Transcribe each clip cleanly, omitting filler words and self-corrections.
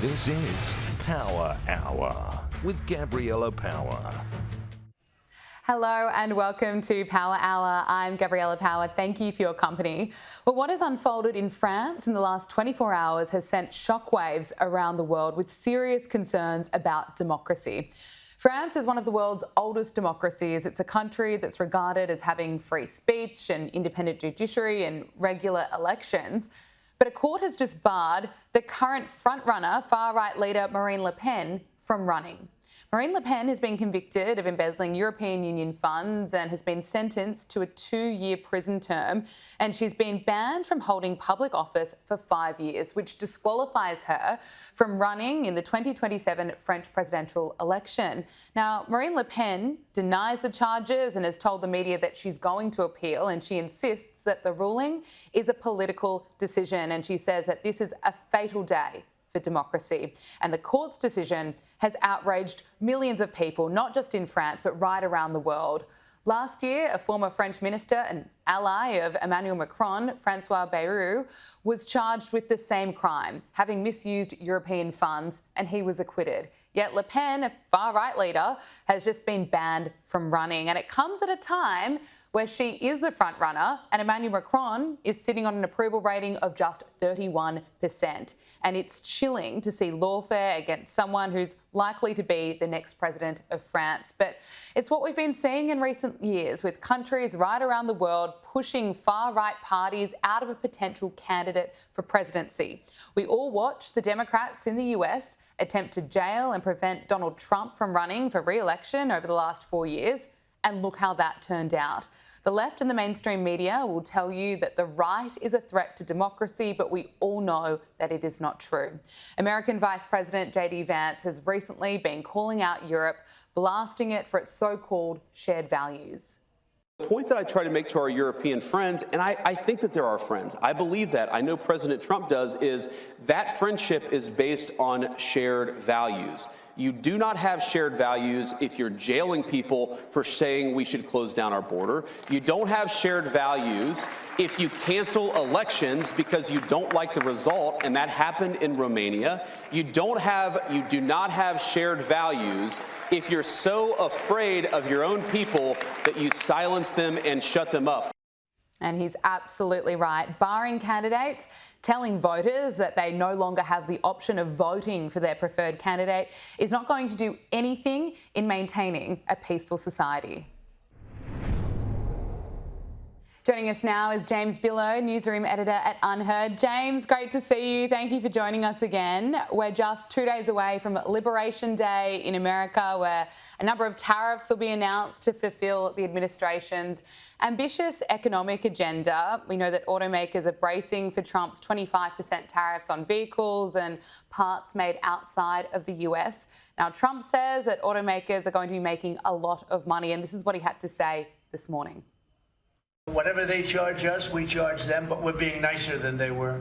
This is Power Hour with Gabriella Power. Hello and welcome to Power Hour. I'm Gabriella Power. Thank you for your company. Well, what has unfolded in France in the last 24 hours has sent shockwaves around the world with serious concerns about democracy. France is one of the world's oldest democracies. It's a country that's regarded as having free speech and independent judiciary and regular elections. But a court has just barred the current frontrunner, far-right leader Marine Le Pen, from running. Marine Le Pen has been convicted of embezzling European Union funds and has been sentenced to a 2-year prison term. And she's been banned from holding public office for 5 years, which disqualifies her from running in the 2027 French presidential election. Now, Marine Le Pen denies the charges and has told the media that she's going to appeal, and she insists that the ruling is a political decision. And she says that this is a fatal day for democracy. And the court's decision has outraged millions of people, not just in France, but right around the world. Last year, a former French minister and ally of Emmanuel Macron, Francois Bayrou, was charged with the same crime, having misused European funds, and he was acquitted. Yet Le Pen, a far-right leader, has just been banned from running. And it comes at a time where she is the front runner and Emmanuel Macron is sitting on an approval rating of just 31%. And it's chilling to see lawfare against someone who's likely to be the next president of France. But it's what we've been seeing in recent years, with countries right around the world pushing far-right parties out of a potential candidate for presidency. We all watched the Democrats in the US attempt to jail and prevent Donald Trump from running for re-election over the last 4 years. And look how that turned out. The left and the mainstream media will tell you that the right is a threat to democracy, but we all know that it is not true. American Vice President J.D. Vance has recently been calling out Europe, blasting it for its so-called shared values. The point that I try to make to our European friends, and I think that they're our friends, I believe that, I know President Trump does, is that friendship is based on shared values. You do not have shared values if you're jailing people for saying we should close down our border. You don't have shared values if you cancel elections because you don't like the result, and that happened in Romania. You do not have shared values if you're so afraid of your own people that you silence them and shut them up. And he's absolutely right. Barring candidates, telling voters that they no longer have the option of voting for their preferred candidate is not going to do anything in maintaining a peaceful society. Joining us now is James Billow, newsroom editor at Unheard. James, great to see you. Thank you for joining us again. We're just 2 days away from Liberation Day in America, where a number of tariffs will be announced to fulfill the administration's ambitious economic agenda. We know that automakers are bracing for Trump's 25% tariffs on vehicles and parts made outside of the US. Now, Trump says that automakers are going to be making a lot of money, and this is what he had to say this morning. Whatever they charge us, we charge them, but we're being nicer than they were.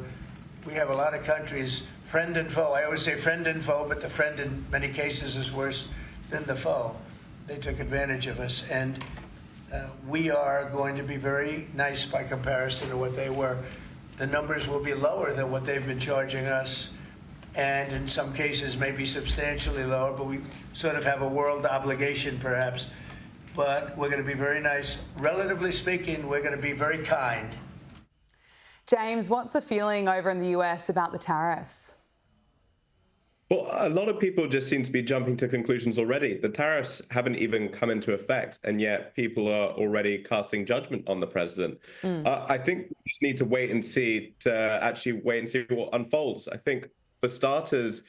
We have a lot of countries, friend and foe. I always say friend and foe, but the friend in many cases is worse than the foe. They took advantage of us, and we are going to be very nice by comparison to what they were. The numbers will be lower than what they've been charging us, and in some cases maybe substantially lower, but we sort of have a world obligation perhaps. But we're going to be very nice. Relatively speaking, we're going to be very kind. James, what's the feeling over in the US about the tariffs? Well, a lot of people just seem to be jumping to conclusions already. The tariffs haven't even come into effect, and yet people are already casting judgment on the president. I think we just need to wait and see what unfolds. I think, for starters,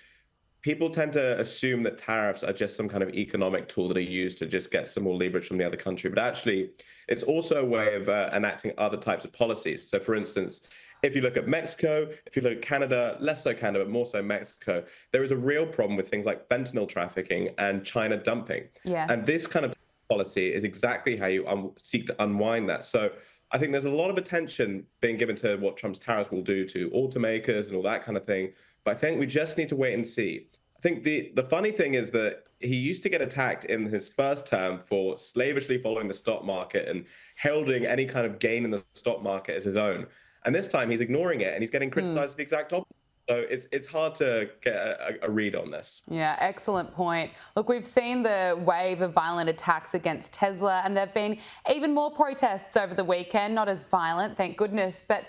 people tend to assume that tariffs are just some kind of economic tool that are used to just get some more leverage from the other country. But actually, it's also a way of enacting other types of policies. So, for instance, if you look at Mexico, if you look at Canada, less so Canada, but more so Mexico, there is a real problem with things like fentanyl trafficking and China dumping. Yes. And this kind of policy is exactly how you seek to unwind that. So I think there's a lot of attention being given to what Trump's tariffs will do to automakers and all that kind of thing. But I think we just need to wait and see. I think the funny thing is that he used to get attacked in his first term for slavishly following the stock market and heralding any kind of gain in the stock market as his own. And this time he's ignoring it and he's getting criticized for the exact opposite. So it's hard to get a read on this. Yeah, excellent point. Look, we've seen the wave of violent attacks against Tesla, and there have been even more protests over the weekend, not as violent, thank goodness, but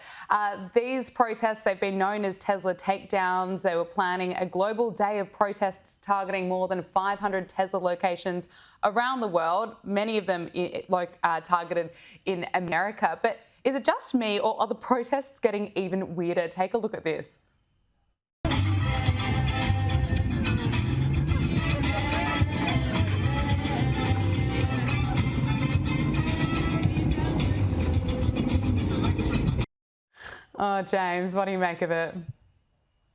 these protests, they've been known as Tesla takedowns. They were planning a global day of protests targeting more than 500 Tesla locations around the world, many of them targeted in America. But is it just me, or are the protests getting even weirder? Take a look at this. Oh, James, what do you make of it?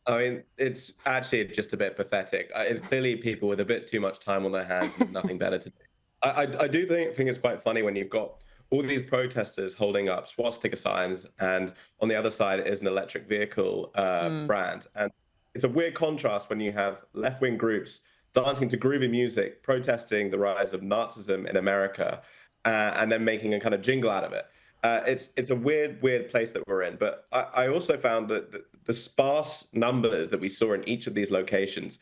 I mean, it's actually just a bit pathetic. It's clearly people with a bit too much time on their hands and nothing better to do. I do think it's quite funny when you've got all these protesters holding up swastika signs, and on the other side is an electric vehicle brand. And it's a weird contrast when you have left-wing groups dancing to groovy music, protesting the rise of Nazism in America, and then making a kind of jingle out of it. It's a weird place that we're in. But I also found that the sparse numbers that we saw in each of these locations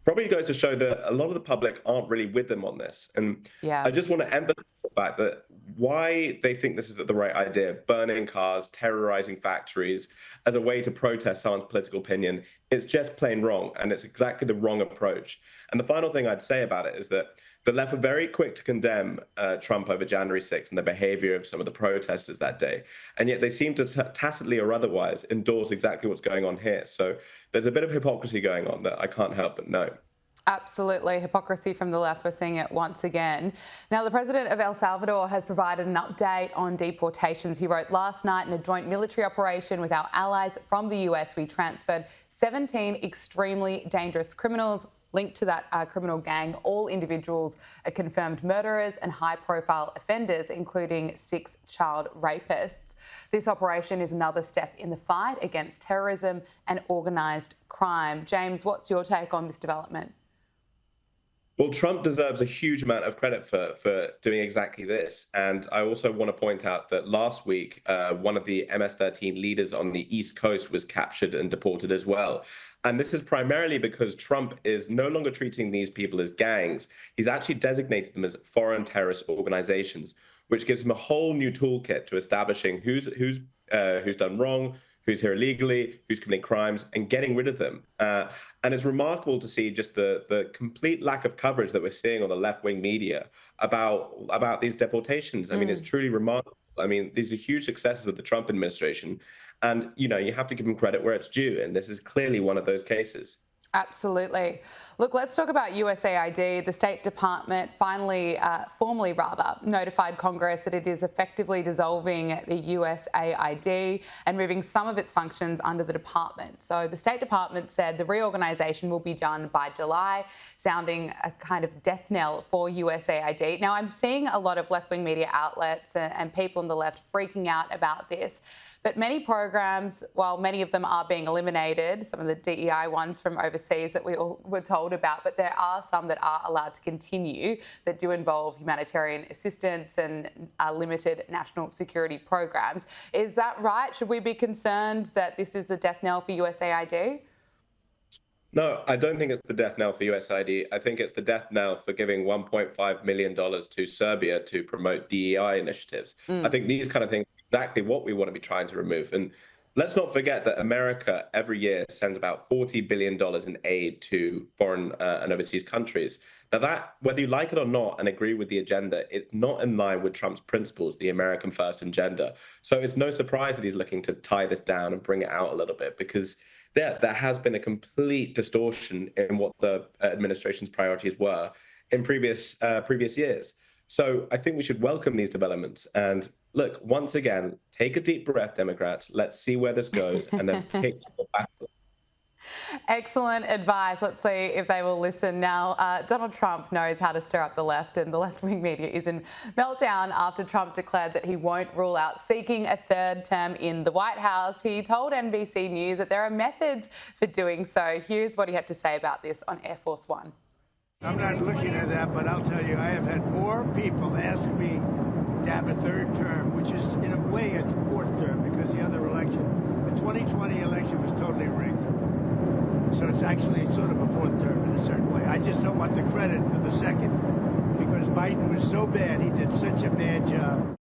probably goes to show that a lot of the public aren't really with them on this. And I just want to emphasize the fact that why they think this is the right idea, burning cars, terrorizing factories as a way to protest someone's political opinion, it's just plain wrong. And it's exactly the wrong approach. And the final thing I'd say about it is that the left were very quick to condemn Trump over January 6th and the behavior of some of the protesters that day. And yet they seem to tacitly or otherwise endorse exactly what's going on here. So there's a bit of hypocrisy going on that I can't help but note. Absolutely. Hypocrisy from the left. We're seeing it once again. Now, the president of El Salvador has provided an update on deportations. He wrote, last night in a joint military operation with our allies from the US, we transferred 17 extremely dangerous criminals linked to that criminal gang. All individuals are confirmed murderers and high-profile offenders, including 6 child rapists. This operation is another step in the fight against terrorism and organised crime. James, what's your take on this development? Well, Trump deserves a huge amount of credit for doing exactly this. And I also want to point out that last week, one of the MS-13 leaders on the East Coast was captured and deported as well. And this is primarily because Trump is no longer treating these people as gangs. He's actually designated them as foreign terrorist organizations, which gives him a whole new toolkit to establishing who's done wrong, who's here illegally, who's committing crimes, and getting rid of them. And it's remarkable to see just the complete lack of coverage that we're seeing on the left-wing media about these deportations. I mean, it's truly remarkable. I mean, these are huge successes of the Trump administration. And, you have to give them credit where it's due. And this is clearly one of those cases. Absolutely. Look, let's talk about USAID. The State Department formally notified Congress that it is effectively dissolving the USAID and moving some of its functions under the department. So the State Department said the reorganisation will be done by July, sounding a kind of death knell for USAID. Now, I'm seeing a lot of left-wing media outlets and people on the left freaking out about this. But many programs, while many of them are being eliminated, some of the DEI ones from overseas that we all were told about, but there are some that are allowed to continue that do involve humanitarian assistance and limited national security programs. Is that right? Should we be concerned that this is the death knell for USAID? No, I don't think it's the death knell for USAID. I think it's the death knell for giving $1.5 million to Serbia to promote DEI initiatives. I think these kind of things are exactly what we want to be trying to remove. And let's not forget that America every year sends about $40 billion in aid to foreign and overseas countries. Now that, whether you like it or not and agree with the agenda, it's not in line with Trump's principles, the American first agenda. So it's no surprise that he's looking to tie this down and bring it out a little bit, because there has been a complete distortion in what the administration's priorities were in previous years. So I think we should welcome these developments. And look, once again, take a deep breath, Democrats. Let's see where this goes and then pick your battles. Excellent advice. Let's see if they will listen. Now, Donald Trump knows how to stir up the left, and the left-wing media is in meltdown after Trump declared that he won't rule out seeking a third term in the White House. He told NBC News that there are methods for doing so. Here's what he had to say about this on Air Force One. I'm not looking at that, but I'll tell you, I have had more people ask me to have a third term, which is in a way a fourth term, because the other election, the 2020 election was totally rigged. So it's actually sort of a fourth term in a certain way. I just don't want the credit for the second because Biden was so bad. He did such a bad job.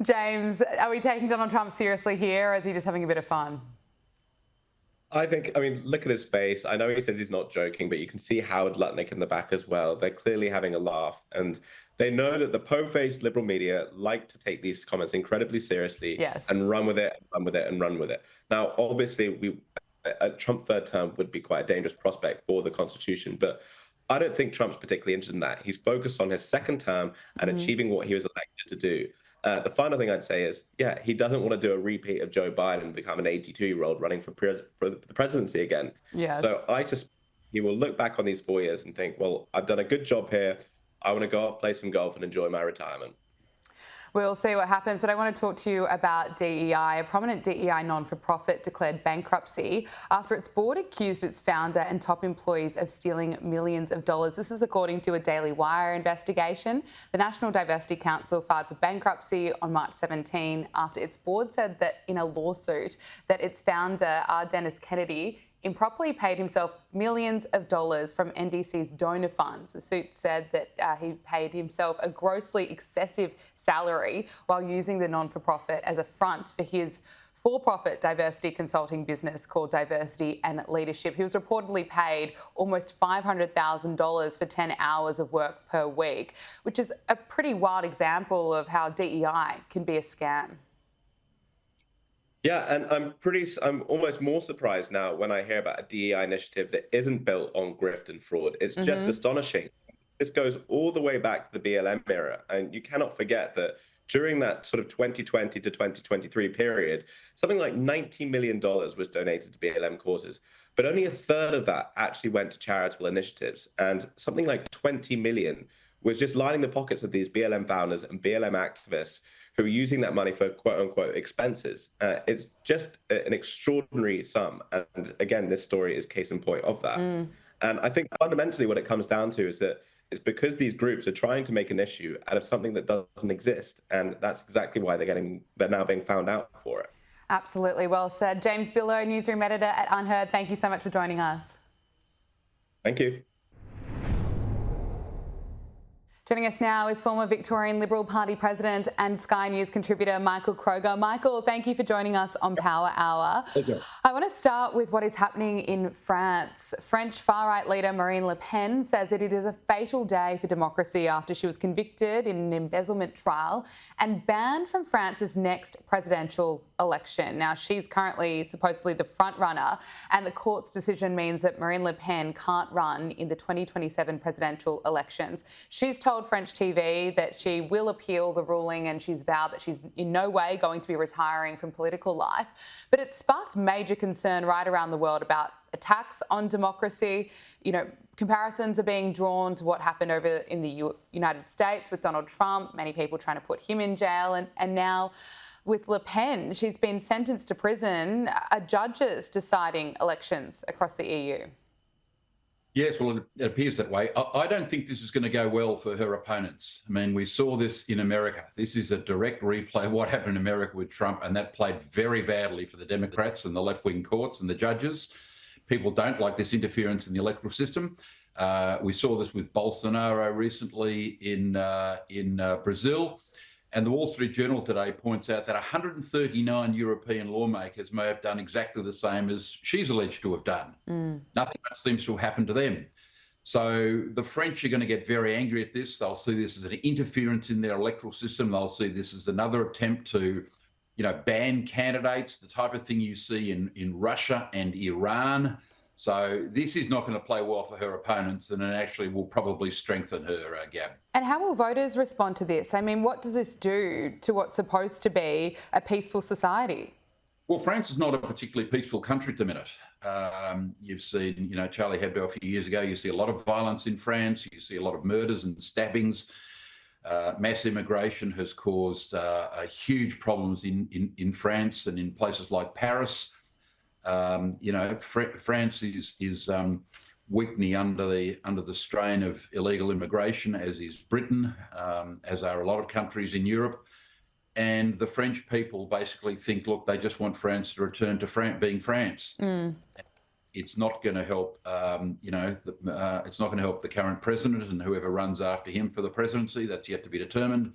James, are we taking Donald Trump seriously here, or is he just having a bit of fun? I mean, look at his face. I know he says he's not joking, but you can see Howard Lutnick in the back as well. They're clearly having a laugh. And they know that the po-faced liberal media like to take these comments incredibly seriously and run with it, and run with it, and run with it. Now, obviously, a Trump third term would be quite a dangerous prospect for the Constitution, but I don't think Trump's particularly interested in that. He's focused on his second term and achieving what he was elected to do. The final thing I'd say is, yeah, he doesn't want to do a repeat of Joe Biden and become an 82-year-old running for the presidency again. Yes. So I suspect he will look back on these 4 years and think, well, I've done a good job here. I want to go off, play some golf and enjoy my retirement. We'll see what happens, but I want to talk to you about DEI. A prominent DEI non-for-profit declared bankruptcy after its board accused its founder and top employees of stealing millions of dollars. This is according to a Daily Wire investigation. The National Diversity Council filed for bankruptcy on March 17 after its board said that in a lawsuit that its founder, R. Dennis Kennedy, improperly paid himself millions of dollars from NDC's donor funds. The suit said that he paid himself a grossly excessive salary while using the non-for-profit as a front for his for-profit diversity consulting business called Diversity and Leadership. He was reportedly paid almost $500,000 for 10 hours of work per week, which is a pretty wild example of how DEI can be a scam. Yeah, and I'm almost more surprised now when I hear about a DEI initiative that isn't built on grift and fraud. It's just astonishing. This goes all the way back to the BLM era, and you cannot forget that during that sort of 2020 to 2023 period, something like $90 million was donated to BLM causes, but only a third of that actually went to charitable initiatives, and something like 20 million was just lining the pockets of these BLM founders and BLM activists who are using that money for quote-unquote expenses. It's just an extraordinary sum. And again, this story is case in point of that. And I think fundamentally what it comes down to is that it's because these groups are trying to make an issue out of something that doesn't exist. And that's exactly why they're now being found out for it. Absolutely. Well said. James Billow, newsroom editor at Unheard, thank you so much for joining us. Thank you. Joining us now is former Victorian Liberal Party President and Sky News contributor Michael Kroger. Michael, thank you for joining us on Power Hour. I want to start with what is happening in France. French far-right leader Marine Le Pen says that it is a fatal day for democracy after she was convicted in an embezzlement trial and banned from France's next presidential election. Now, she's currently supposedly the front runner, and the court's decision means that Marine Le Pen can't run in the 2027 presidential elections. She's told French TV that she will appeal the ruling, and she's vowed that she's in no way going to be retiring from political life. But it sparked major concern right around the world about attacks on democracy. You know, comparisons are being drawn to what happened over in the United States with Donald Trump, many people trying to put him in jail, and now with Le Pen, she's been sentenced to prison. Are judges deciding elections across the EU? Yes, well, it appears that way. I don't think this is going to go well for her opponents. I mean, we saw this in America. This is a direct replay of what happened in America with Trump, and that played very badly for the Democrats and the left-wing courts and the judges. People don't like this interference in the electoral system. We saw this with Bolsonaro recently in Brazil. And the Wall Street Journal today points out that 139 European lawmakers may have done exactly the same as she's alleged to have done. Nothing much seems to have happened to them. So the French are going to get very angry at this. They'll see this as an interference in their electoral system. They'll see this as another attempt to, ban candidates, the type of thing you see in Russia and Iran. So this is not going to play well for her opponents, and it actually will probably strengthen her, Gab. And how will voters respond to this? I mean, what does this do to what's supposed to be a peaceful society? Well, France is not a particularly peaceful country at the minute. You've seen, Charlie Hebdo a few years ago. You see a lot of violence in France. You see a lot of murders and stabbings. Mass immigration has caused huge problems in France and in places like Paris. France is weakening under the strain of illegal immigration, as is Britain, as are a lot of countries in Europe. And the French people basically think, look, they just want France to return to being France. It's not going to help, it's not going to help the current president and whoever runs after him for the presidency. That's yet to be determined.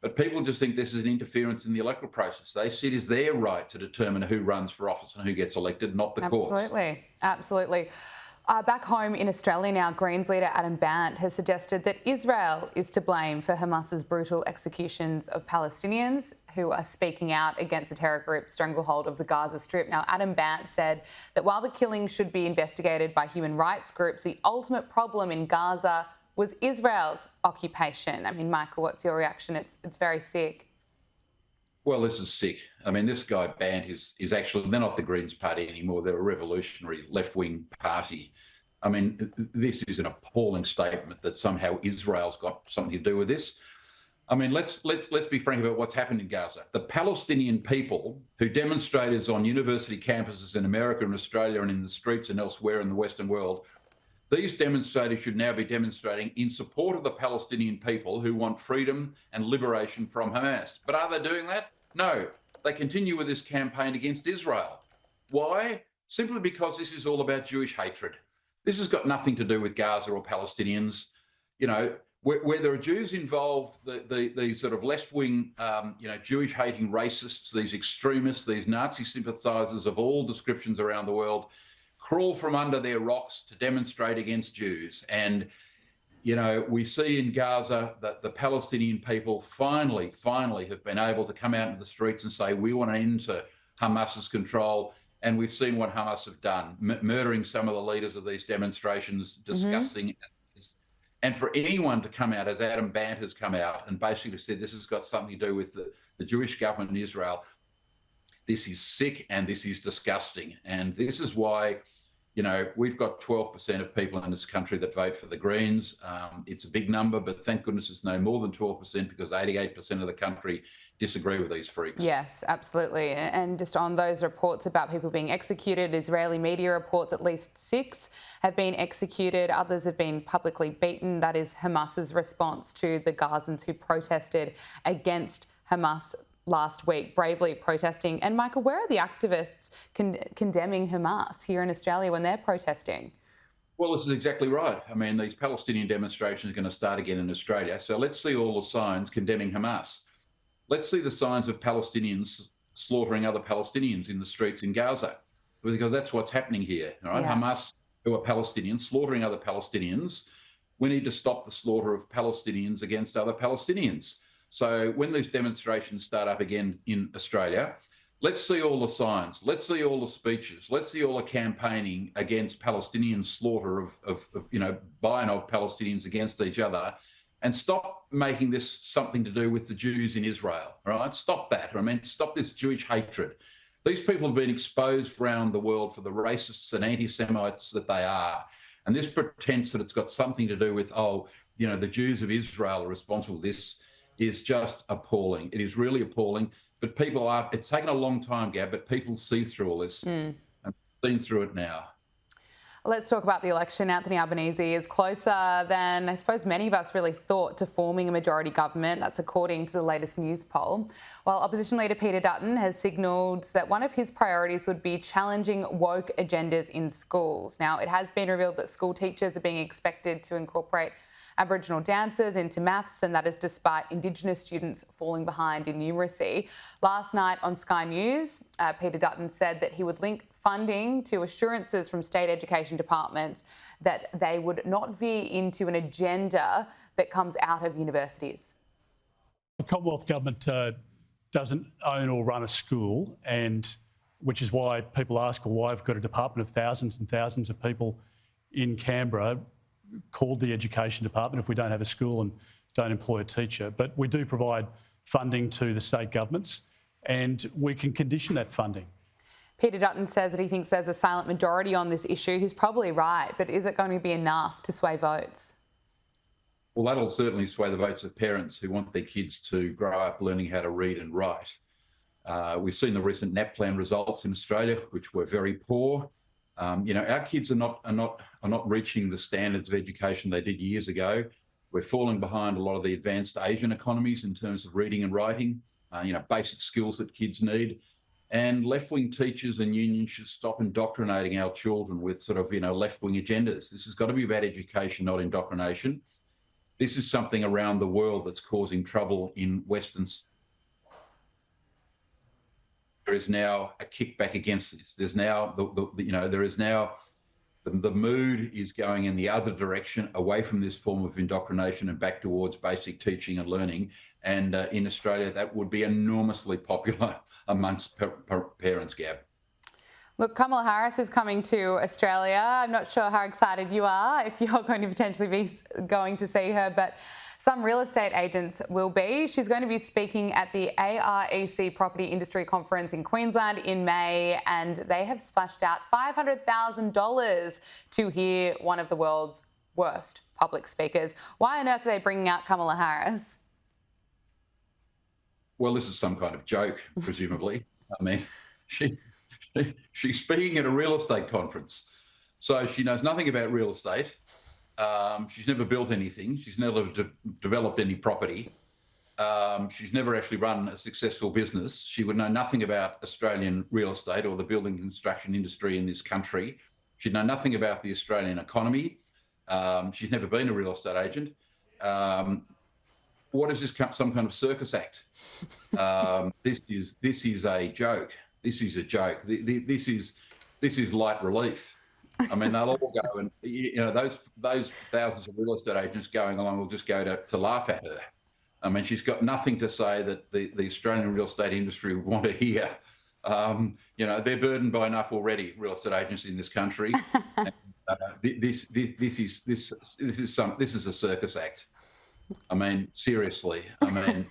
But people just think this is an interference in the electoral process. They see it as their right to determine who runs for office and who gets elected, not the courts. Absolutely, absolutely. Back home in Australia now, Greens leader Adam Bandt has suggested that Israel is to blame for Hamas's brutal executions of Palestinians who are speaking out against the terror group's stranglehold of the Gaza Strip. Now, Adam Bandt said that while the killings should be investigated by human rights groups, the ultimate problem in Gaza was Israel's occupation. I mean, Michael, what's your reaction? It's very sick. Well, this is sick. I mean, this guy Bandt is actually, they're not the Greens party anymore. They're a revolutionary left-wing party. I mean, this is an appalling statement that somehow Israel's got something to do with this. I mean, let's be frank about what's happened in Gaza. The Palestinian people who demonstrated on university campuses in America and Australia and in the streets and elsewhere in the Western world, these demonstrators should now be demonstrating in support of the Palestinian people who want freedom and liberation from Hamas. But are they doing that? No. They continue with this campaign against Israel. Why? Simply because this is all about Jewish hatred. This has got nothing to do with Gaza or Palestinians. You know, where there are Jews involved, these sort of left-wing, Jewish-hating racists, these extremists, these Nazi sympathisers of all descriptions around the world, crawl from under their rocks to demonstrate against Jews. And, you know, we see in Gaza that the Palestinian people finally have been able to come out into the streets and say, we want an end to Hamas's control. And we've seen what Hamas have done, murdering some of the leaders of these demonstrations, disgusting. And for anyone to come out, as Adam Bandt has come out and basically said this has got something to do with the Jewish government in Israel, this is sick and this is disgusting. And this is why, you know, we've got 12% of people in this country that vote for the Greens. It's a big number, but thank goodness it's no more than 12% because 88% of the country disagree with these freaks. Yes, absolutely. And just on those reports about people being executed, Israeli media reports at least 6 have been executed. Others have been publicly beaten. That is Hamas's response to the Gazans who protested against Hamas last week, bravely protesting. And Michael, where are the activists condemning Hamas here in Australia when they're protesting? Well, this is exactly right. I mean, these Palestinian demonstrations are going to start again in Australia. So let's see all the signs condemning Hamas. Let's see the signs of Palestinians slaughtering other Palestinians in the streets in Gaza, because that's what's happening here. All right? Yeah. Hamas, who are Palestinians, slaughtering other Palestinians. We need to stop the slaughter of Palestinians against other Palestinians. So when these demonstrations start up again in Australia, let's see all the signs, let's see all the speeches, let's see all the campaigning against Palestinian slaughter of buying of Palestinians against each other, and stop making this something to do with the Jews in Israel, right? Stop that. I mean, stop this Jewish hatred. These people have been exposed around the world for the racists and anti-Semites that they are. And this pretense that it's got something to do with, the Jews of Israel are responsible for this is just appalling. It is really appalling. But it's taken a long time, Gab, but people see through all this and seen through it now. Let's talk about the election. Anthony Albanese is closer than I suppose many of us really thought to forming a majority government. That's according to the latest news poll. While opposition leader Peter Dutton has signalled that one of his priorities would be challenging woke agendas in schools. Now, it has been revealed that school teachers are being expected to incorporate Aboriginal dancers into maths, and that is despite Indigenous students falling behind in numeracy. Last night on Sky News, Peter Dutton said that he would link funding to assurances from state education departments that they would not veer into an agenda that comes out of universities. The Commonwealth Government doesn't own or run a school, and which is why people ask, well, why I've got a department of thousands and thousands of people in Canberra called the Education Department if we don't have a school and don't employ a teacher. But we do provide funding to the state governments, and we can condition that funding. Peter Dutton says that he thinks there's a silent majority on this issue. He's probably right, but is it going to be enough to sway votes? Well, that'll certainly sway the votes of parents who want their kids to grow up learning how to read and write. We've seen the recent NAPLAN results in Australia, which were very poor. Our kids are not reaching the standards of education they did years ago. We're falling behind a lot of the advanced Asian economies in terms of reading and writing, basic skills that kids need. And left-wing teachers and unions should stop indoctrinating our children with sort of, left-wing agendas. This has got to be about education, not indoctrination. This is something around the world that's causing trouble in Western. There is now a kickback against this. There's now the mood is going in the other direction, away from this form of indoctrination and back towards basic teaching and learning. And in Australia, that would be enormously popular amongst parents, Gab. Look, Kamala Harris is coming to Australia. I'm not sure how excited you are if you're going to potentially be going to see her, but some real estate agents will be. She's going to be speaking at the AREC Property Industry Conference in Queensland in May, and they have splashed out $500,000 to hear one of the world's worst public speakers. Why on earth are they bringing out Kamala Harris? Well, this is some kind of joke, presumably. I mean, she's speaking at a real estate conference, so she knows nothing about real estate. She's never built anything. She's never developed any property. She's never actually run a successful business. She would know nothing about Australian real estate or the building and construction industry in this country. She'd know nothing about the Australian economy. She's never been a real estate agent. What is this? Some kind of circus act? This is a joke. This is a joke. This is light relief. I mean, they'll all go and, those thousands of real estate agents going along will just go to laugh at her. I mean, she's got nothing to say that the Australian real estate industry would want to hear. They're burdened by enough already, real estate agents in this country. And, this is a circus act. I mean, seriously. I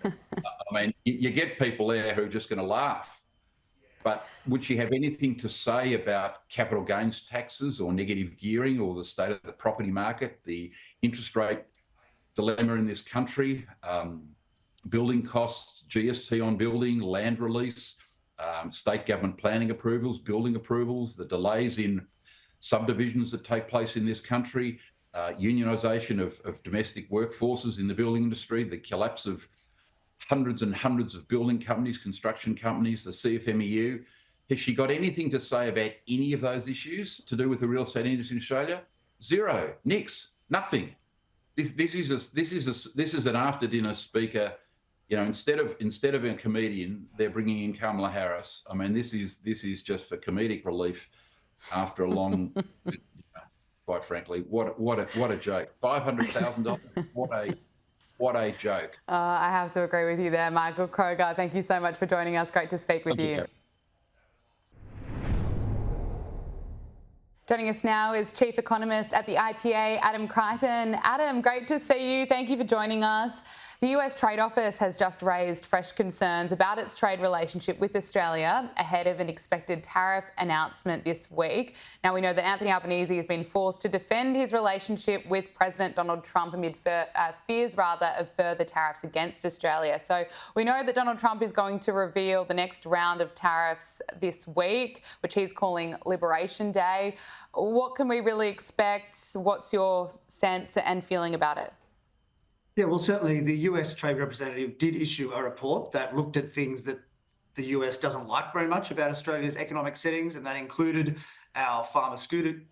mean, you get people there who are just going to laugh. But would she have anything to say about capital gains taxes or negative gearing or the state of the property market, the interest rate dilemma in this country, building costs, GST on building, land release, state government planning approvals, building approvals, the delays in subdivisions that take place in this country, unionisation of domestic workforces in the building industry, the collapse of hundreds and hundreds of building companies, construction companies, the CFMEU. Has she got anything to say about any of those issues to do with the real estate industry in Australia? Zero, nix, nothing. This is an after dinner speaker. Instead of a comedian, they're bringing in Kamala Harris. I mean, this is just for comedic relief after a long. Quite frankly, what a joke! $500,000. What a joke. I have to agree with you there, Michael Kroger. Thank you so much for joining us. Great to speak with you. Joining us now is Chief Economist at the IPA, Adam Crichton. Adam, great to see you. Thank you for joining us. The US Trade Office has just raised fresh concerns about its trade relationship with Australia ahead of an expected tariff announcement this week. Now, we know that Anthony Albanese has been forced to defend his relationship with President Donald Trump amid fears of further tariffs against Australia. So we know that Donald Trump is going to reveal the next round of tariffs this week, which he's calling Liberation Day. What can we really expect? What's your sense and feeling about it? Yeah, well, certainly the US Trade Representative did issue a report that looked at things that the US doesn't like very much about Australia's economic settings, and that included our pharmaceutical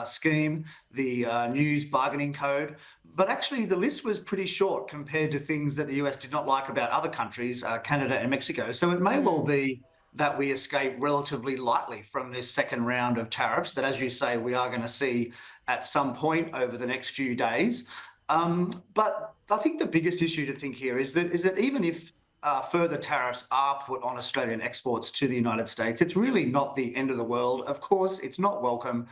scheme, the news bargaining code. But actually, the list was pretty short compared to things that the US did not like about other countries, Canada and Mexico. So it may well be that we escape relatively lightly from this second round of tariffs that, as you say, we are going to see at some point over the next few days. But I think the biggest issue to think here is that even if further tariffs are put on Australian exports to the United States, it's really not the end of the world. Of course, it's not welcome.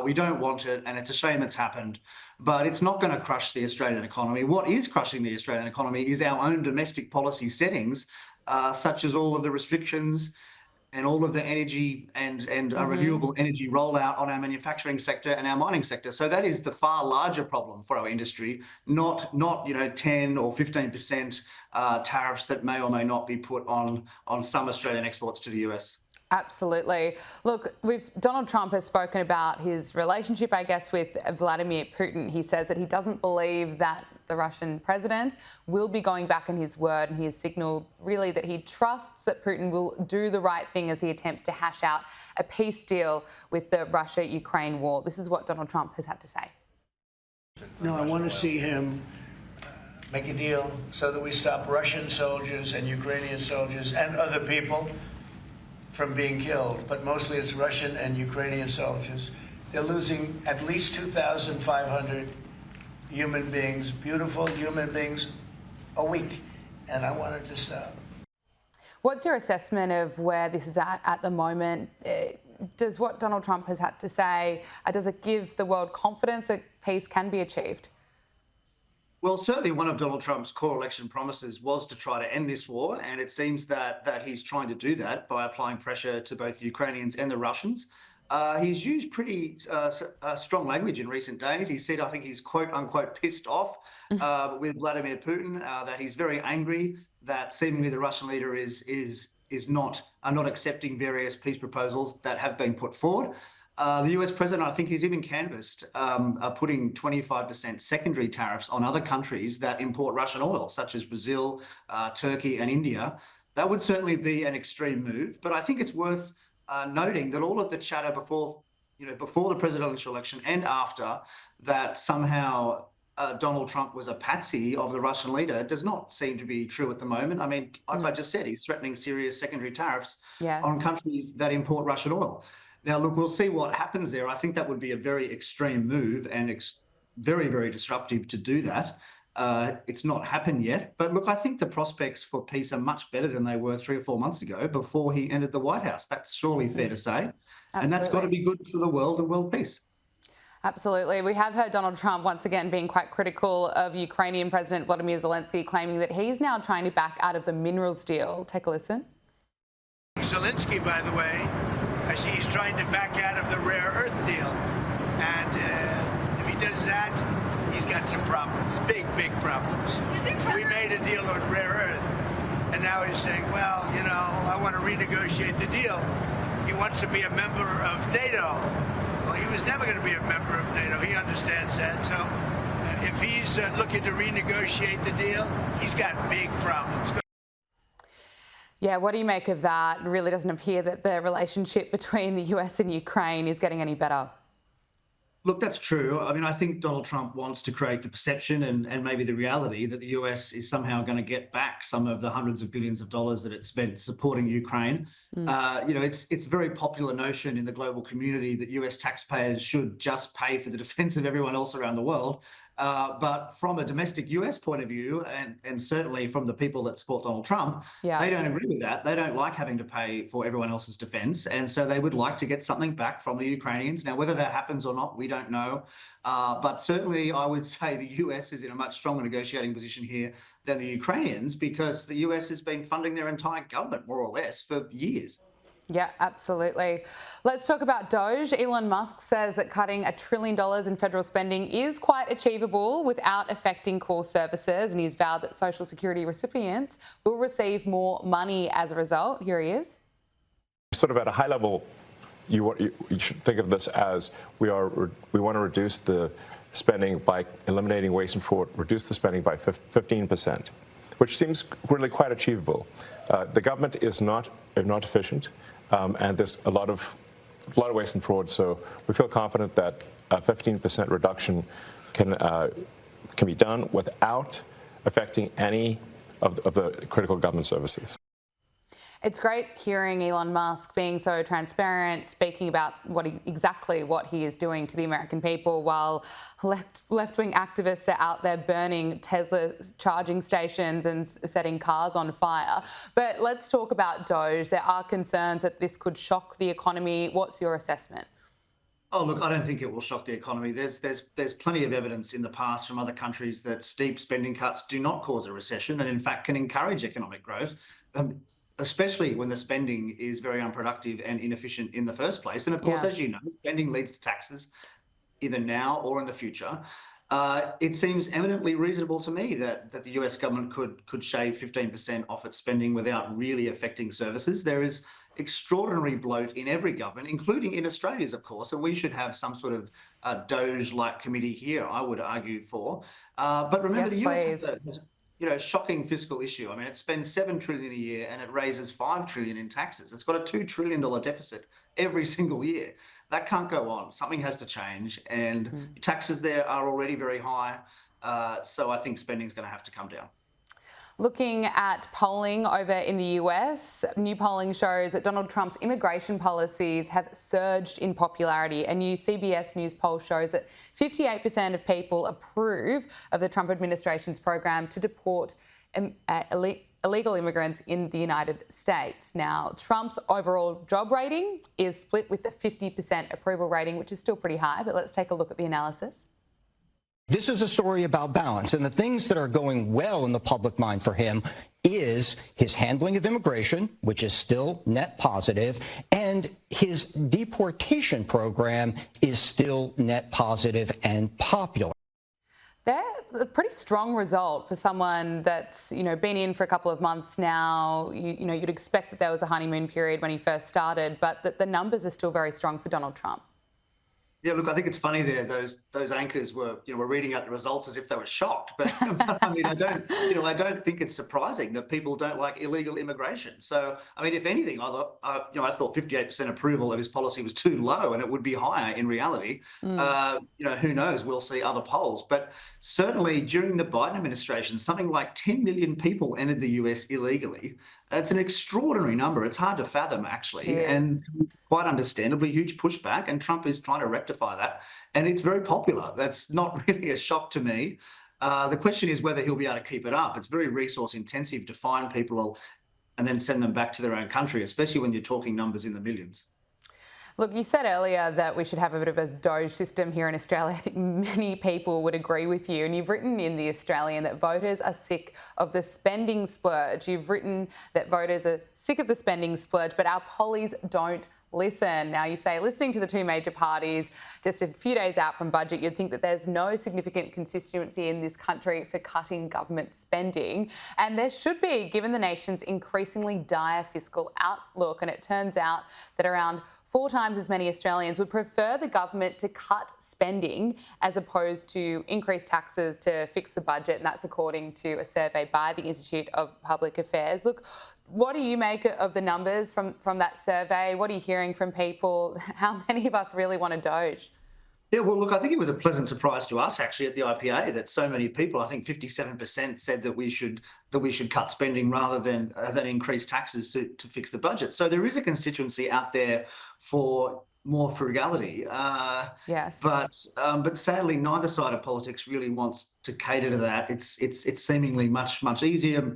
We don't want it, and it's a shame it's happened. But it's not going to crush the Australian economy. What is crushing the Australian economy is our own domestic policy settings, such as all of the restrictions and all of the energy and renewable energy rollout on our manufacturing sector and our mining sector. So that is the far larger problem for our industry, not 10 or 15% tariffs that may or may not be put on some Australian exports to the US. Absolutely. Look, Donald Trump has spoken about his relationship, I guess, with Vladimir Putin. He says that he doesn't believe that the Russian president, will be going back on his word, and he has signalled really that he trusts that Putin will do the right thing as he attempts to hash out a peace deal with the Russia-Ukraine war. This is what Donald Trump has had to say. No, I want to see him make a deal so that we stop Russian soldiers and Ukrainian soldiers and other people from being killed. But mostly it's Russian and Ukrainian soldiers. They're losing at least 2,500 human beings, beautiful human beings, a week. And I want it to stop. What's your assessment of where this is at the moment? Does what Donald Trump has had to say, does it give the world confidence that peace can be achieved? Well, certainly one of Donald Trump's core election promises was to try to end this war, and it seems that he's trying to do that by applying pressure to both the Ukrainians and the Russians. He's used pretty strong language in recent days. He said, I think he's quote unquote pissed off with Vladimir Putin, that he's very angry, that seemingly the Russian leader is not accepting various peace proposals that have been put forward. The US president, I think he's even canvassed putting 25% secondary tariffs on other countries that import Russian oil, such as Brazil, Turkey, and India. That would certainly be an extreme move, but I think it's worth noting that all of the chatter before the presidential election and after, that somehow Donald Trump was a patsy of the Russian leader, does not seem to be true at the moment. I mean, like I just said, he's threatening serious secondary tariffs on countries that import Russian oil. Now, look, we'll see what happens there. I think that would be a very extreme move and very, very disruptive to do that. It's not happened yet. But look, I think the prospects for peace are much better than they were 3 or 4 months ago before he entered the White House. That's surely fair to say. Absolutely. And that's got to be good for the world and world peace. Absolutely. We have heard Donald Trump once again being quite critical of Ukrainian President Vladimir Zelensky, claiming that he's now trying to back out of the minerals deal. Take a listen. Zelensky, by the way, I see he's trying to back out of the rare earth deal. And if he does that, he's got some problems, big problems. We made a deal on rare earth, and now he's saying, well, I want to renegotiate the deal. He wants to be a member of NATO. Well, he was never going to be a member of NATO. He understands that. So if he's looking to renegotiate the deal, he's got big problems. Yeah, what do you make of that? It really doesn't appear that the relationship between the US and Ukraine is getting any better. Look, that's true. I mean, I think Donald Trump wants to create the perception and maybe the reality that the US is somehow going to get back some of the hundreds of billions of dollars that it spent supporting Ukraine. It's a very popular notion in the global community that US taxpayers should just pay for the defense of everyone else around the world. But from a domestic US point of view, and certainly from the people that support Donald Trump, they don't agree with that. They don't like having to pay for everyone else's defense. And so they would like to get something back from the Ukrainians. Now, whether that happens or not, we don't know. But certainly I would say the US is in a much stronger negotiating position here than the Ukrainians, because the US has been funding their entire government, more or less, for years. Yeah, absolutely. Let's talk about DOGE. Elon Musk says that cutting $1 trillion in federal spending is quite achievable without affecting core services, and he's vowed that Social Security recipients will receive more money as a result. Here he is. Sort of at a high level, you should think of this as we want to reduce the spending by eliminating waste and fraud, reduce the spending by 15%, which seems really quite achievable. The government is not efficient. And there's a lot of waste and fraud, so we feel confident that a 15% reduction can be done without affecting any of the critical government services. It's great hearing Elon Musk being so transparent, speaking about exactly what he is doing to the American people, while left-wing activists are out there burning Tesla charging stations and setting cars on fire. But let's talk about DOGE. There are concerns that this could shock the economy. What's your assessment? Oh, look, I don't think it will shock the economy. There's plenty of evidence in the past from other countries that steep spending cuts do not cause a recession and, in fact, can encourage economic growth. Especially when the spending is very unproductive and inefficient in the first place. And of course, as you know, spending leads to taxes, either now or in the future. It seems eminently reasonable to me that the US government could shave 15% off its spending without really affecting services. There is extraordinary bloat in every government, including in Australia's, of course, and we should have some sort of DOGE-like committee here, I would argue for. But remember, Yes, the US please. has a shocking fiscal issue. I mean, it spends $7 trillion a year and it raises $5 trillion in taxes. It's got a $2 trillion deficit every single year. That can't go on. Something has to change, and taxes there are already very high. So I think spending is going to have to come down. Looking at polling over in the US, new polling shows that Donald Trump's immigration policies have surged in popularity. A new CBS News poll shows that 58% of people approve of the Trump administration's program to deport illegal immigrants in the United States. Now, Trump's overall job rating is split with the 50% approval rating, which is still pretty high, but let's take a look at the analysis. This is a story about balance, and the things that are going well in the public mind for him is his handling of immigration, which is still net positive, and his deportation program is still net positive and popular. That's a pretty strong result for someone that's, been in for a couple of months now. You'd expect that there was a honeymoon period when he first started, but that the numbers are still very strong for Donald Trump. Yeah, look, I think it's funny there. Those anchors were reading out the results as if they were shocked. But I mean, I don't think it's surprising that people don't like illegal immigration. So, I mean, if anything, I thought 58% approval of his policy was too low, and it would be higher in reality. Who knows? We'll see other polls. But certainly during the Biden administration, something like 10 million people entered the US illegally. It's an extraordinary number. It's hard to fathom, actually, and quite understandably huge pushback. And Trump is trying to rectify that, and it's very popular. That's not really a shock to me. The question is whether he'll be able to keep it up. It's very resource intensive to find people and then send them back to their own country, especially when you're talking numbers in the millions. Look, you said earlier that we should have a bit of a DOGE system here in Australia. I think many people would agree with you. And you've written in The Australian that voters are sick of the spending splurge. You've written that voters are sick of the spending splurge, but our pollies don't listen. Now, you say, listening to the two major parties just a few days out from budget, you'd think that there's no significant constituency in this country for cutting government spending. And there should be, given the nation's increasingly dire fiscal outlook. And it turns out that around 4 times as many Australians would prefer the government to cut spending as opposed to increase taxes to fix the budget. And that's according to a survey by the Institute of Public Affairs. Look, what do you make of the numbers from that survey? What are you hearing from people? How many of us really want a DOGE? Yeah, well, look, I think it was a pleasant surprise to us actually at the IPA that so many people, I think 57% said that we should cut spending rather than increase taxes to fix the budget. So there is a constituency out there for more frugality. Yes. But sadly, neither side of politics really wants to cater to that. It's seemingly much easier,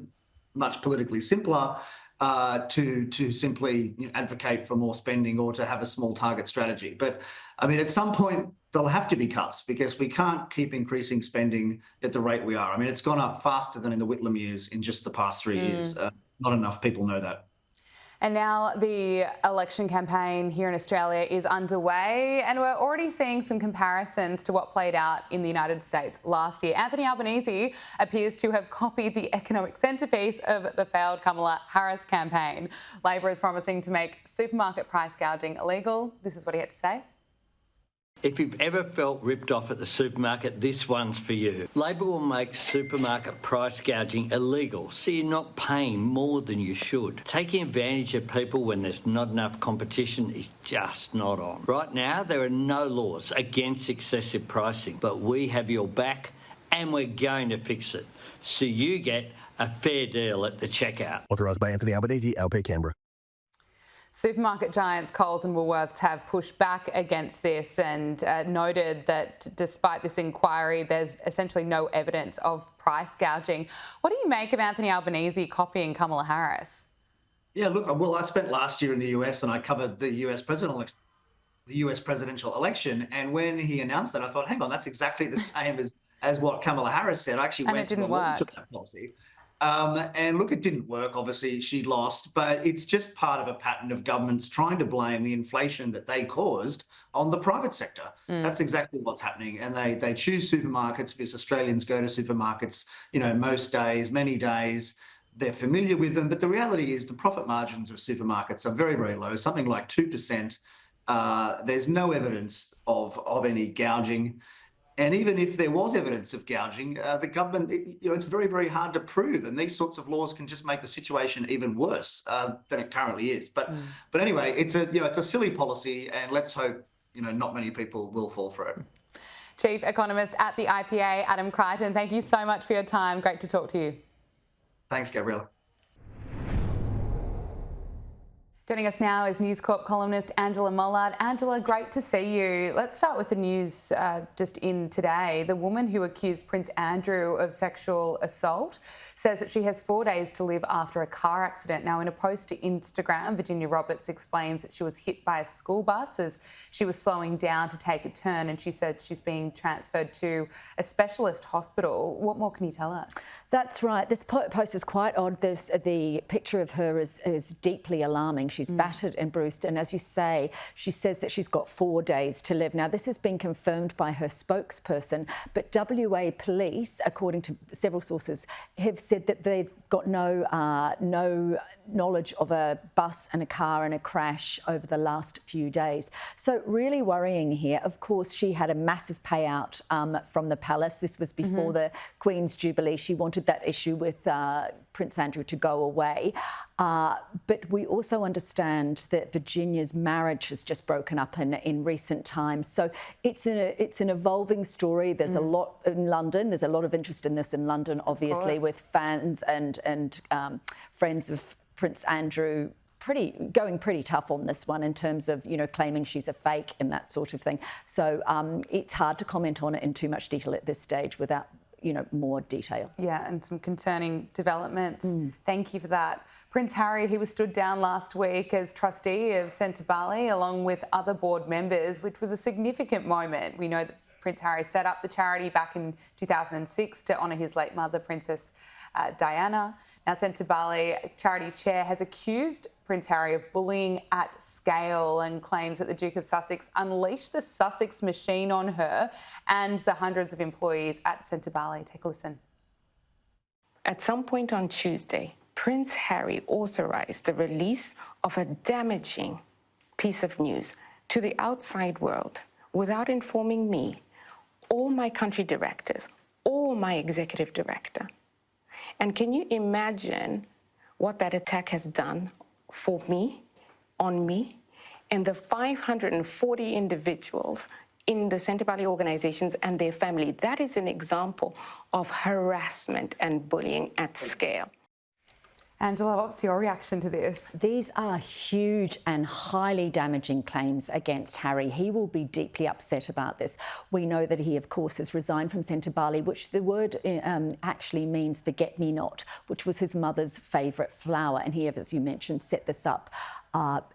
much politically simpler. To simply advocate for more spending or to have a small target strategy. But I mean, at some point, there'll have to be cuts because we can't keep increasing spending at the rate we are. I mean, it's gone up faster than in the Whitlam years in just the past 3 years. Not enough people know that. And now the election campaign here in Australia is underway, and we're already seeing some comparisons to what played out in the United States last year. Anthony Albanese appears to have copied the economic centrepiece of the failed Kamala Harris campaign. Labor is promising to make supermarket price gouging illegal. This is what he had to say. If you've ever felt ripped off at the supermarket, this one's for you. Labor will make supermarket price gouging illegal, so you're not paying more than you should. Taking advantage of people when there's not enough competition is just not on. Right now, there are no laws against excessive pricing, but we have your back and we're going to fix it, so you get a fair deal at the checkout. Authorised by Anthony Albanese, LP Canberra. Supermarket giants Coles and Woolworths have pushed back against this and noted that despite this inquiry, there's essentially no evidence of price gouging. What do you make of Anthony Albanese copying Kamala Harris? Yeah, look, well, I spent last year in the US and I covered the US presidential election. And when he announced that, I thought, hang on, that's exactly the same as what Kamala Harris said. I actually went to the launch of that policy. And look, it didn't work. Obviously, she lost, but it's just part of a pattern of governments trying to blame the inflation that they caused on the private sector. That's exactly what's happening. And they choose supermarkets because Australians go to supermarkets, most days, many days. they're familiar with them. But the reality is the profit margins of supermarkets are very, very low, something like 2%. There's no evidence of any gouging. And even if there was evidence of gouging, the government, it's very, very hard to prove. And these sorts of laws can just make the situation even worse than it currently is. But anyway, it's a silly policy, and let's hope not many people will fall for it. Chief Economist at the IPA, Adam Crichton, thank you so much for your time. Great to talk to you. Thanks, Gabriella. Joining us now is News Corp columnist Angela Mollard. Angela, great to see you. Let's start with the news just in today. The woman who accused Prince Andrew of sexual assault says that she has 4 days to live after a car accident. Now, in a post to Instagram, Virginia Roberts explains that she was hit by a school bus as she was slowing down to take a turn, and she said she's being transferred to a specialist hospital. What more can you tell us? That's right. This post is quite odd. The picture of her is deeply alarming. She's battered and bruised. And as you say, she says that she's got 4 days to live. Now, this has been confirmed by her spokesperson, but WA police, according to several sources, have said that they've got no knowledge of a bus and a car and a crash over the last few days. So really worrying here. Of course, she had a massive payout from the palace. This was before the Queen's Jubilee. She wanted that issue with Prince Andrew to go away. But we also understand that Virginia's marriage has just broken up in recent times. So it's an evolving story. There's a lot in London. There's a lot of interest in this in London, obviously, with fans and friends of Prince Andrew going pretty tough on this one in terms of, claiming she's a fake and that sort of thing. So it's hard to comment on it in too much detail at this stage without more detail. Yeah, and some concerning developments. Thank you for that. Prince Harry, he was stood down last week as trustee of Centre Bali along with other board members, which was a significant moment. We know that Prince Harry set up the charity back in 2006 to honour his late mother, Princess Diana. Now, Centre Bali charity chair has accused Prince Harry of bullying at scale and claims that the Duke of Sussex unleashed the Sussex machine on her and the hundreds of employees at Centre Bali. Take a listen. At some point on Tuesday, Prince Harry authorised the release of a damaging piece of news to the outside world without informing me, or my country directors, or my executive director. And can you imagine what that attack has done for me, on me, and the 540 individuals in the Centre Bali organisations and their family? That is an example of harassment and bullying at scale. Angela, what's your reaction to this? These are huge and highly damaging claims against Harry. He will be deeply upset about this. We know that he, of course, has resigned from Centre Bali, which the word actually means forget-me-not, which was his mother's favourite flower. And he, as you mentioned, set this up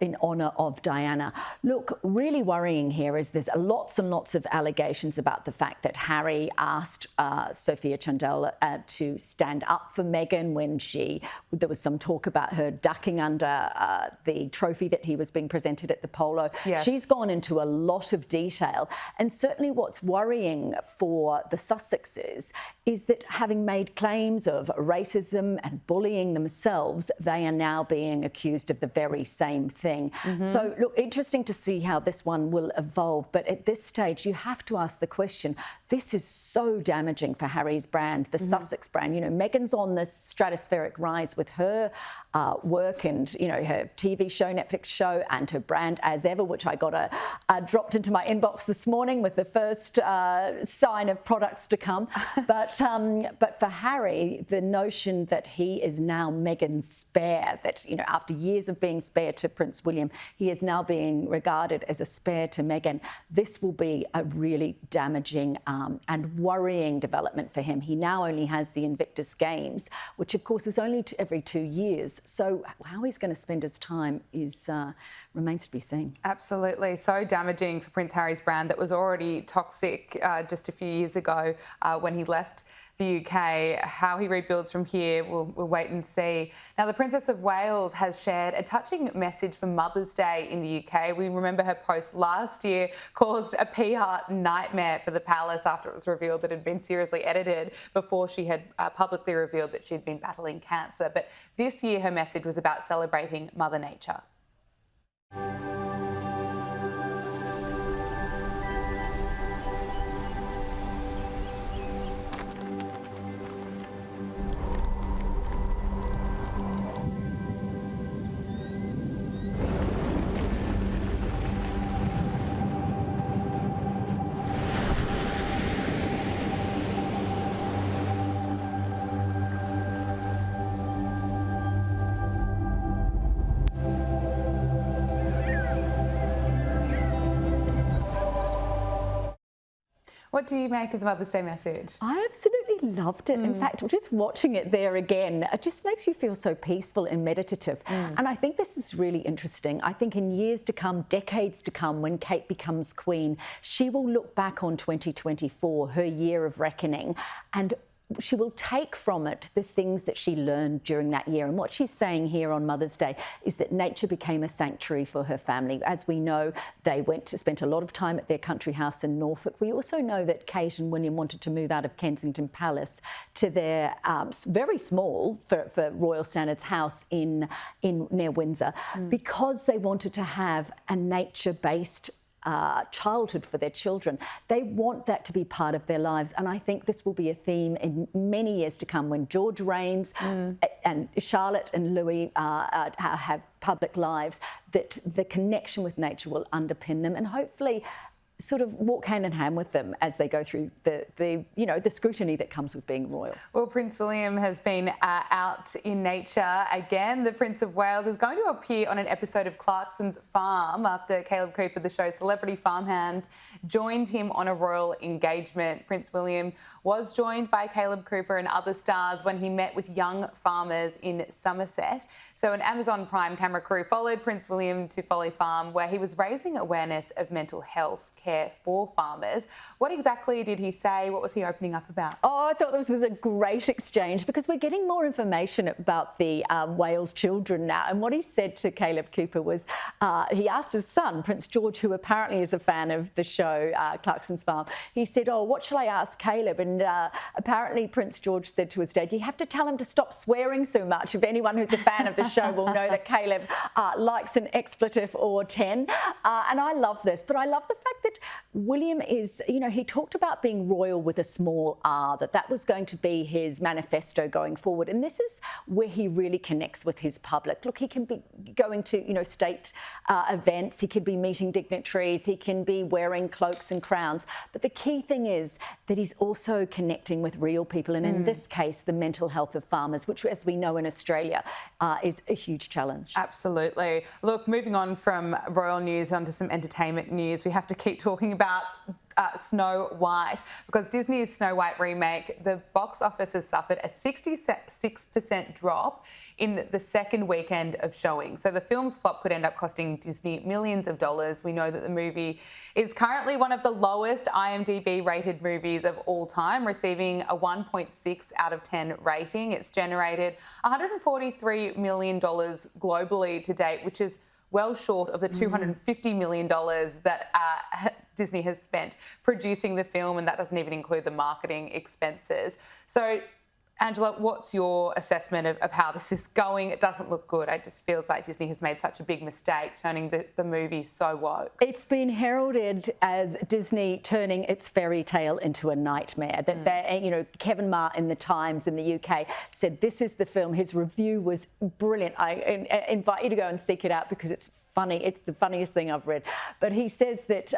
in honour of Diana. Look, really worrying here is there's lots and lots of allegations about the fact that Harry asked Sophia Chandel to stand up for Meghan when there was some talk about her ducking under the trophy that he was being presented at the polo. Yes. She's gone into a lot of detail. And certainly what's worrying for the Sussexes is that having made claims of racism and bullying themselves, they are now being accused of the very same thing. So, look, interesting to see how this one will evolve. But at this stage, you have to ask the question, this is so damaging for Harry's brand, the Sussex brand. Meghan's on this stratospheric rise with her work and, her TV show, Netflix show, and her brand As Ever, which I got dropped into my inbox this morning with the first sign of products to come. But for Harry, the notion that he is now Meghan's spare, that, after years of being spare to Prince William, he is now being regarded as a spare to Meghan. This will be a really damaging and worrying development for him. He now only has the Invictus Games, which of course is only every 2 years. So how he's going to spend his time remains to be seen. Absolutely. So damaging for Prince Harry's brand that was already toxic just a few years ago when he left the UK. How he rebuilds from here, we'll wait and see. Now, the Princess of Wales has shared a touching message for Mother's Day in the UK. We remember her post last year caused a PR nightmare for the palace after it was revealed that it had been seriously edited before she had publicly revealed that she'd been battling cancer. But this year, her message was about celebrating Mother Nature. What do you make of the Mother's Day message? I absolutely loved it. In fact, just watching it there again, it just makes you feel so peaceful and meditative. And I think this is really interesting. I think in years to come, decades to come, when Kate becomes Queen, she will look back on 2024, her year of reckoning, and she will take from it the things that she learned during that year. And what she's saying here on Mother's Day is that nature became a sanctuary for her family. As we know, they spent a lot of time at their country house in Norfolk. We also know that Kate and William wanted to move out of Kensington Palace to their very small, for royal standards, house in near Windsor, because they wanted to have a nature-based childhood for their children. They want that to be part of their lives, and I think this will be a theme in many years to come when George reigns and Charlotte and Louis have public lives, that the connection with nature will underpin them and hopefully sort of walk hand in hand with them as they go through the scrutiny that comes with being royal. Well, Prince William has been out in nature again. The Prince of Wales is going to appear on an episode of Clarkson's Farm after Caleb Cooper, the show's celebrity farmhand, joined him on a royal engagement. Prince William was joined by Caleb Cooper and other stars when he met with young farmers in Somerset. So an Amazon Prime camera crew followed Prince William to Folly Farm, where he was raising awareness of mental health care for farmers. What exactly did he say? What was he opening up about? Oh, I thought this was a great exchange because we're getting more information about the Wales children now. And what he said to Caleb Cooper was, he asked his son, Prince George, who apparently is a fan of the show Clarkson's Farm, he said, oh, what shall I ask Caleb? And apparently Prince George said to his dad, you have to tell him to stop swearing so much. If anyone who's a fan of the show will know that Caleb likes an expletive or 10. And I love this, but I love the fact that William is, he talked about being royal with a small r, that was going to be his manifesto going forward. And this is where he really connects with his public. Look, he can be going to, state events, he could be meeting dignitaries, he can be wearing cloaks and crowns. But the key thing is that he's also connecting with real people. And in this case, the mental health of farmers, which, as we know in Australia, is a huge challenge. Absolutely. Look, moving on from royal news onto some entertainment news, we have to keep talking about Snow White, because Disney's Snow White remake, the box office has suffered a 66% drop in the second weekend of showing. So the film's flop could end up costing Disney millions of dollars. We know that the movie is currently one of the lowest IMDb rated movies of all time, receiving a 1.6 out of 10 rating. It's generated $143 million globally to date, which is well short of the $250 million that Disney has spent producing the film, and that doesn't even include the marketing expenses. So, Angela, what's your assessment of how this is going? It doesn't look good. It just feels like Disney has made such a big mistake turning the movie so woke. It's been heralded as Disney turning its fairy tale into a nightmare. That they, Kevin Ma in the Times in the UK said this is the film. His review was brilliant. I invite you to go and seek it out because it's funny. It's the funniest thing I've read. But he says that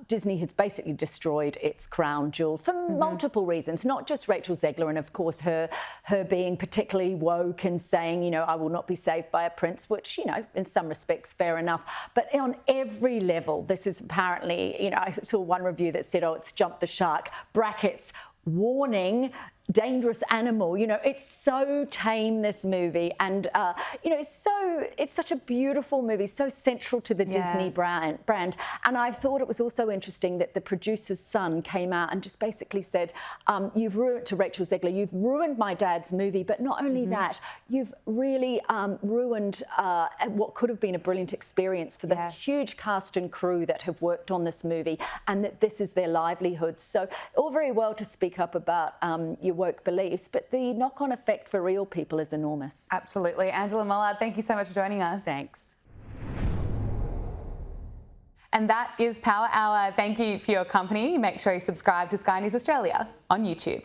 Disney has basically destroyed its crown jewel for multiple reasons, not just Rachel Zegler and, of course, her being particularly woke and saying, I will not be saved by a prince, which, in some respects, fair enough. But on every level, this is apparently, I saw one review that said, oh, it's jumped the shark, brackets, warning, dangerous animal. You know, it's so tame, this movie, and you know, it's such a beautiful movie, so central to the Disney brand. And I thought it was also interesting that the producer's son came out and just basically said, "You've ruined," to Rachel Zegler, "You've ruined my dad's movie, but not only that, you've really ruined what could have been a brilliant experience for the huge cast and crew that have worked on this movie, and that this is their livelihood." So all very well to speak up about your woke beliefs, but the knock-on effect for real people is enormous. Absolutely. Angela Mullard, thank you so much for joining us. Thanks. And that is Power Hour. Thank you for your company. Make sure you subscribe to Sky News Australia on YouTube.